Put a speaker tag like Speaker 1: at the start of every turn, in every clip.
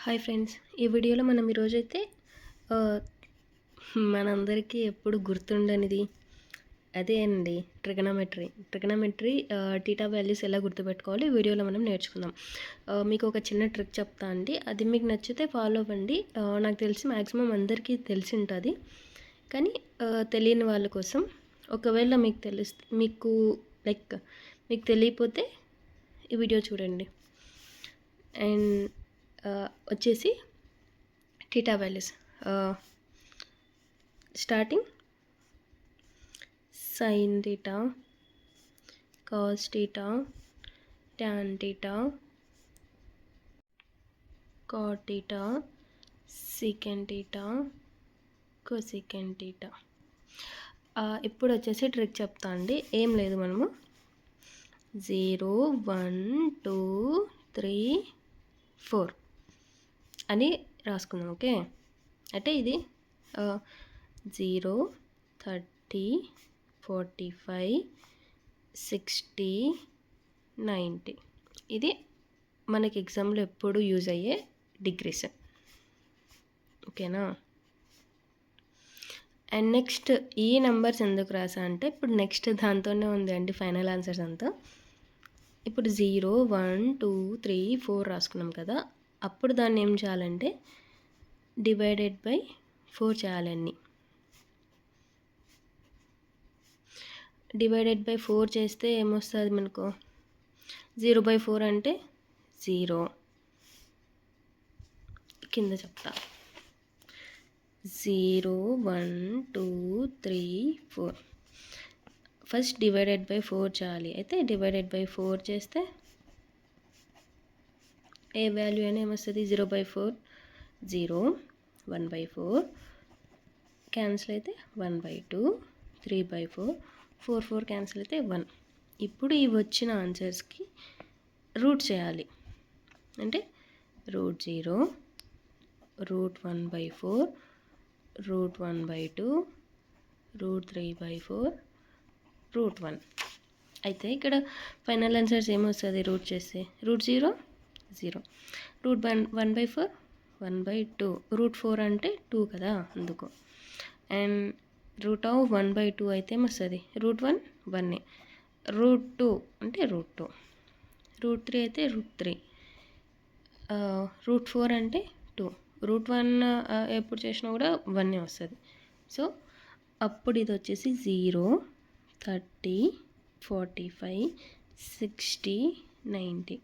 Speaker 1: Hi friends, ఈ వీడియోలో మనం ఈరోజైతే ఆహ్, మనందరికీ ఎప్పుడు గుర్తుండనిది అదే అండి ట్రిగనోమెట్రీ తీటా వాల్యూస్ ఎలా గుర్తుపెట్టుకోవాలి ఈ వీడియోలో మనం నేర్చుకుందాం. మీకు ఒక చిన్న ట్రిక్ చెప్తా అండి. అది మీకు నచ్చితే ఫాలో అవ్వండి. నాకు తెలిసి మ్యాక్సిమం అందరికీ తెలిసి ఉంటుంది. కానీ తెలియని వాళ్ళ కోసం ఒకవేళ మీకు మీకు తెలియకపోతే ఈ వీడియో చూడండి. అండ్ వచ్చేసి theta values starting sin theta, cos theta, tan theta, cot theta, secant theta, cosecant theta. ఇప్పుడు వచ్చేసి ట్రిక్ చెప్తా అండి. ఏం లేదు, మనము 0 1 2 3 4 అని రాసుకుందాం. ఓకే, అంటే ఇది 0 30 45 60 90 ఇది మనకి ఎగ్జామ్లో ఎప్పుడు యూజ్ అయ్యే డిగ్రీస్. ఓకేనా? అండ్ నెక్స్ట్ ఈ నెంబర్స్ ఎందుకు రాసా అంటే ఇప్పుడు నెక్స్ట్ దాంతోనే ఉంది అండి ఫైనల్ ఆన్సర్స్ అంతా. ఇప్పుడు 0 1 2 3 4 రాసుకున్నాం కదా, అప్పుడు దాన్ని ఏం చేయాలంటే డివైడెడ్ బై 4 చేయాలండి. డివైడెడ్ బై 4 చేస్తే ఏమొస్తుంది మనకు? 0/4 అంటే 0. కింద చెప్తా 0 1 2 3 4. ఫస్ట్ డివైడెడ్ బై 4 చేయాలి. అయితే డివైడెడ్ బై 4 చేస్తే ఏ వాల్యూ అయినా ఏమొస్తుంది? 0/4 0, 1/4 క్యాన్సిల్ అయితే 1/2, 3/4 4 4 క్యాన్సిల్ అయితే 1. ఇప్పుడు ఇవి వచ్చిన ఆన్సర్స్కి రూట్ చేయాలి. అంటే √0, √1/4, √1/2, √3/4, √1. అయితే ఇక్కడ ఫైనల్ ఆన్సర్స్ ఏమొస్తుంది రూట్ చేస్తే? √0 0, √1/4 1/2, √4 అంటే 2 కదా, అందుకు. అండ్ √1/2 అయితే ఏమొస్తుంది? √1 1, √2 అంటే √2, √3 అయితే √3, √4 అంటే 2, √1 ఎప్పుడు చేసినా కూడా 1 వస్తుంది. సో అప్పుడు ఇది వచ్చేసి 0 30 45 60 90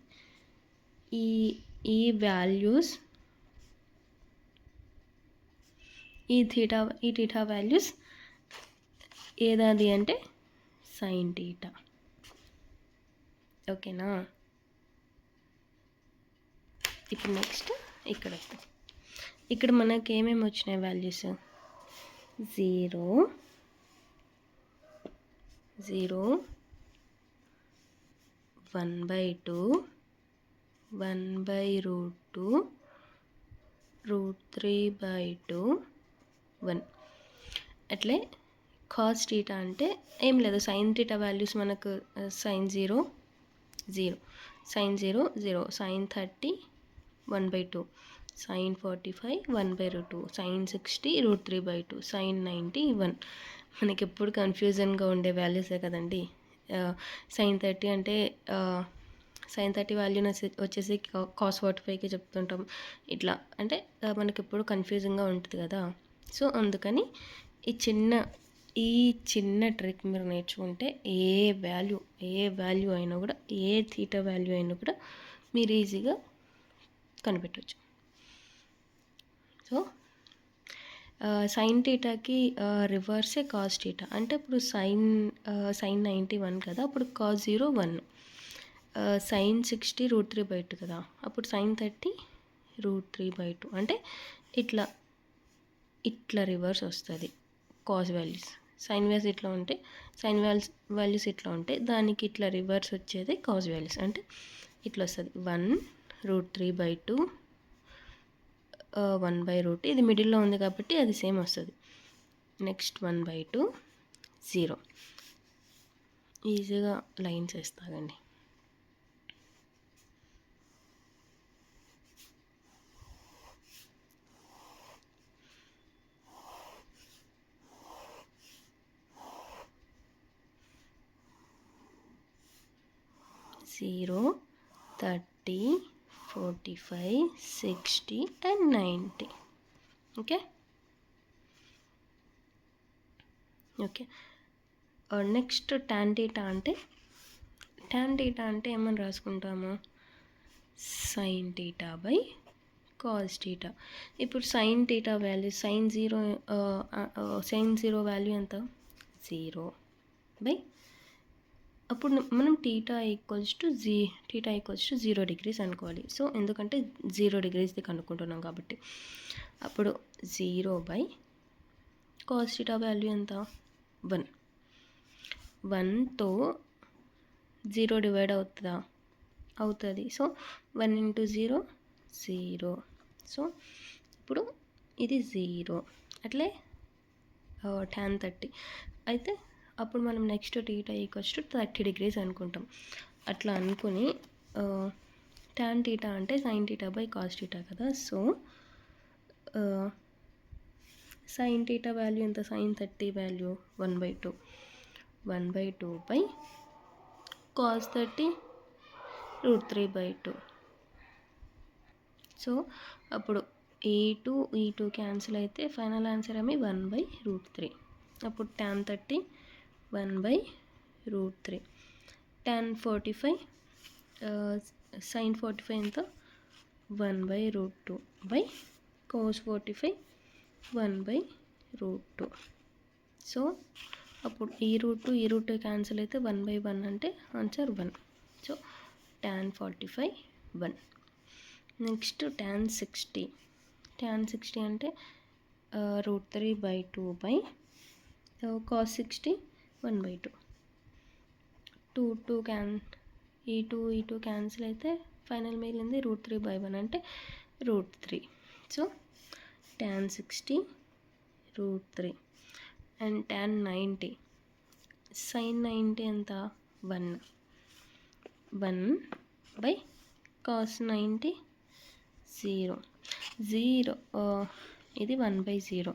Speaker 1: ఈ వాల్యూస్ ఈ థీటా వాల్యూస్ ఏదాది అంటే సైన్ థీటా. ఓకేనా? ఇప్పుడు నెక్స్ట్ ఇక్కడ మనకి ఏమేమి వచ్చినాయి వాల్యూస్? 0 0 1/2 1/√2 √3/2 1. అట్లే కాస్ థీటా అంటే ఏం లేదు, సైన్ థీటా వాల్యూస్ మనకు sin 0 0, sin 0 0, sin 30 1/2, sin 45 1/2, sin 60 √3/2, sin 90 1. మనకి ఎప్పుడు కన్ఫ్యూజన్గా ఉండే వాల్యూసే కదండి. sin 30 అంటే sin 30 వాల్యూని వచ్చేసి cos 45కి చెప్తుంటాం. ఇట్లా అంటే మనకి ఎప్పుడు కన్ఫ్యూజింగ్గా ఉంటుంది కదా. సో అందుకని ఈ చిన్న ట్రిక్ మీరు నేర్చుకుంటే ఏ వాల్యూ అయినా కూడా, ఏ థీటా వాల్యూ అయినా కూడా మీరు ఈజీగా కనిపెట్టవచ్చు. సో సైన్ థీటాకి రివర్సే కాస్ థీటా. అంటే ఇప్పుడు సైన్ 90 1 కదా, అప్పుడు cos 0 1, sin 60 √3/2 కదా, అప్పుడు sin 30 √3/2. అంటే ఇట్లా రివర్స్ వస్తుంది కాస్ వాల్యూస్. సైన్ వాల్యూస్ ఇట్లా ఉంటే వాల్యూస్ ఇట్లా ఉంటే దానికి ఇట్లా రివర్స్ వచ్చేది కాస్ వాల్యూస్. అంటే ఇట్లా వస్తుంది 1 √3/2 1/2. ఇది మిడిల్లో ఉంది కాబట్టి అది సేమ్ వస్తుంది. నెక్స్ట్ 1/2 0. ఈజీగా లైన్స్ వేస్తాగండి. 0, 30, 45, 60 and 90. Okay okay. Next tan theta అంటే ఏమని రాసుకుంటాము, sin theta by cos theta. ఇప్పుడు sin theta value sin 0 value ఎంత, 0 బై, అప్పుడు మనం టీటా ఈక్వల్స్ టు 0 డిగ్రీస్ అనుకోవాలి. సో ఎందుకంటే 0 డిగ్రీస్ది కనుక్కుంటున్నాం కాబట్టి. అప్పుడు 0 బై కాస్ టీటా వాల్యూ ఎంత, 1. 1తో 0 డివైడ్ అవుతుందా, అవుతుంది. So 1 into 0, 0. సో ఇప్పుడు ఇది 0. అట్లే tan 30 అయితే అప్పుడు మనం next theta equals to 30 degrees అనుకుంటాం. అట్లా అనుకుని tan టీటా అంటే sin theta by cos theta కదా. సో sin టీటా వాల్యూ ఎంత, sin 30 value 1/2 by cos 30 √3/2. So అప్పుడు ఈ టూ క్యాన్సిల్ అయితే ఫైనల్ ఆన్సర్ ఏమి 1/√3. అప్పుడు tan 30 1/√3. tan 45 sin 45 ఎంత, 1/√2 బై cos 45 1/√2. సో అప్పుడు ఈ రూట్ క్యాన్సిల్ అయితే 1/1 అంటే answer 1. So tan 45 1. Next tan 60 అంటే √3/2 బై cos 60 1/2. ఈ టూ క్యాన్సిల్ అయితే ఫైనల్ మిగిలింది √3/1 అంటే √3. So tan 60 √3. And tan 90 sin 90 ఎంత, 1 బై cos 90 0. ఇది 1/0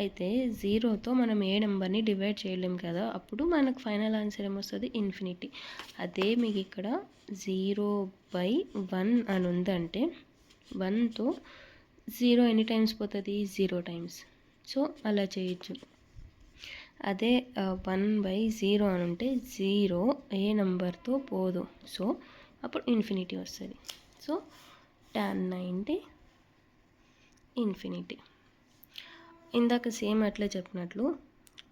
Speaker 1: అయితే 0తో మనం ఏ నెంబర్ని డివైడ్ చేయలేం కదా. అప్పుడు మనకు ఫైనల్ ఆన్సర్ ఏమొస్తుంది, ఇన్ఫినిటీ. అదే మీకు ఇక్కడ 0/1 అని ఉందంటే 1తో 0 ఎన్ని టైమ్స్ పోతుంది, 0 టైమ్స్. సో అలా చేయొచ్చు. అదే 1/0 అని ఉంటే 0 ఏ నెంబర్తో పోదు. సో అప్పుడు ఇన్ఫినిటీ వస్తుంది. So tan 90 infinity. ఇందాక సేమ్ అట్లే చెప్పినట్లు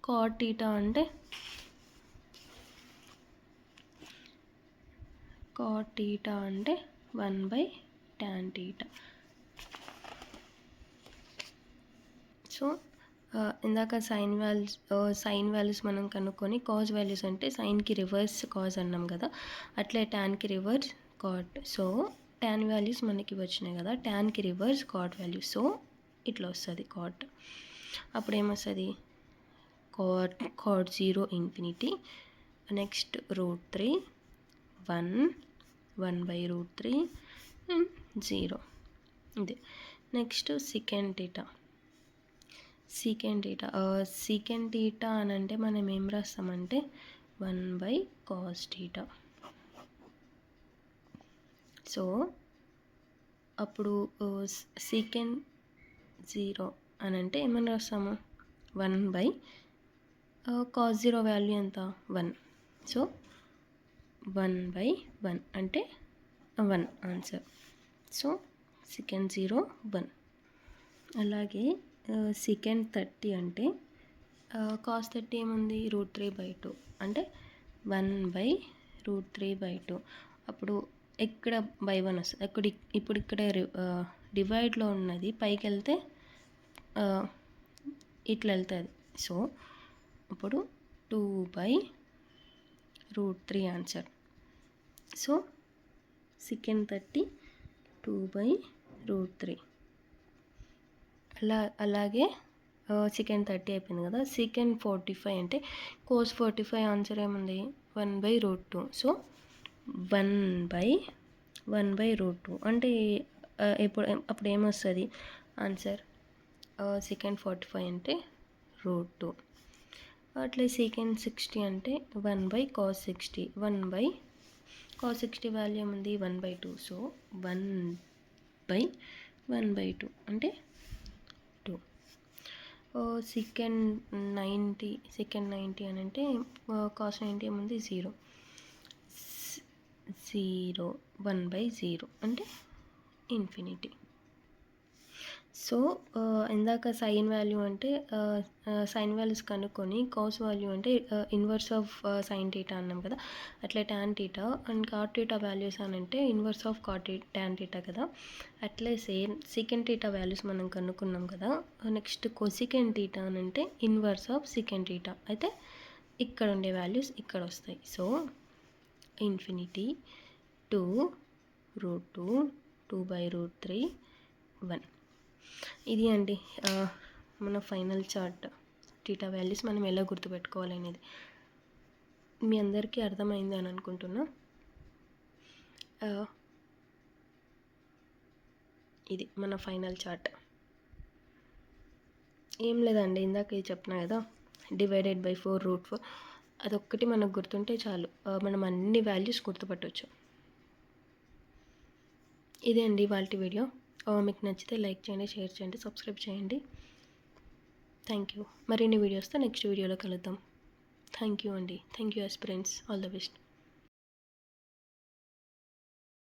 Speaker 1: cot టీటా అంటే 1/tan theta. సో ఇందాక సైన్ వాల్యూస్ మనం కనుక్కొని కాజ్ వాల్యూస్ అంటే సైన్కి రివర్స్ కాజ్ అన్నాం కదా, అట్లే ట్యాన్కి reverse cot. So tan values మనకి వచ్చినాయి కదా, ట్యాన్కి రివర్స్ కాట్ వాల్యూస్. సో ఇట్లా వస్తుంది కాట్. అప్పుడు ఏమొస్తుంది, కాట్ 0 ఇన్ఫినిటీ. నెక్స్ట్ √3 1/√3 0. ఇది నెక్స్ట్ సెకండ్ టీటా అని అంటే మనం ఏం రాస్తామంటే 1/cos టీటా. సో అప్పుడు సెకండ్ 0 అని అంటే ఏమని రాస్తాము, 1/cos 0 వాల్యూ ఎంత, 1. సో 1/1 అంటే 1 ఆన్సర్. So second 0 1. అలాగే సెకండ్ 30 అంటే cos 30 ఏముంది, √3/2 అంటే 1/√3/2. అప్పుడు ఇక్కడ /1 వస్తుంది. ఇప్పుడు ఇక్కడ డివైడ్లో ఉన్నది పైకి వెళ్తే ఇట్లా వెళ్తుంది. సో అప్పుడు 2/√3 ఆన్సర్. So second 30 2/√3. అలాగే సెకండ్ 30 అయిపోయింది కదా. సెకండ్ 45 అంటే cos 45 ఆన్సర్ ఏముంది, 1/√2. సో 1/√2 అంటే అప్పుడు ఏమొస్తుంది ఆన్సర్, సెకండ్ 45 అంటే √2. అట్లే సెకండ్ 60 అంటే 1/cos 60, 1/cos కాస్ 60 వాల్యూ ఏముంది 1/2. సో 1/1/2 అంటే 2. సెకండ్ 90 అని అంటే కాస్ 90 ఏముంది 0. 1/0 అంటే ఇన్ఫినిటీ. సో ఇందాక సైన్ వాల్యూ అంటే సైన్ వాల్యూస్ కనుక్కొని కాస్ వాల్యూ అంటే ఇన్వర్స్ ఆఫ్ సైన్ టీటా అన్నాం కదా, అట్లా tan theta and cot theta values అని అంటే ఇన్వర్స్ ఆఫ్ ట్యాన్ టీటా కదా. అట్లే సేమ్ సెకండ్ టీటా వాల్యూస్ మనం కనుక్కున్నాం కదా. నెక్స్ట్ కొసికెండ్ టీటా అని అంటే ఇన్వర్స్ ఆఫ్ సెకండ్ టీటా. అయితే ఇక్కడ ఉండే వాల్యూస్ ఇక్కడ వస్తాయి. So infinity 2√2 2/√3 1. ఇది అండి మన ఫైనల్ చార్ట్. టీటా వాల్యూస్ మనం ఎలా గుర్తుపెట్టుకోవాలి అనేది మీ అందరికీ అర్థమైంది అని అనుకుంటున్నా. ఇది మన ఫైనల్ చార్ట్. ఏం లేదండి, ఇందాక ఇది చెప్పినా కదా, డివైడెడ్ బై 4√4 అదొక్కటి మనకు గుర్తుంటే చాలు, మనం అన్ని వాల్యూస్ గుర్తుపట్టవచ్చు. ఇదే అండి వాళ్ళ వీడియో. మీకు నచ్చితే లైక్ చేయండి, షేర్ చేయండి, సబ్స్క్రైబ్ చేయండి. Thank you. మరిన్ని వీడియోస్తో నెక్స్ట్ వీడియోలో కలుద్దాం. థ్యాంక్ యూ అండి. Thank you aspirants. All the best.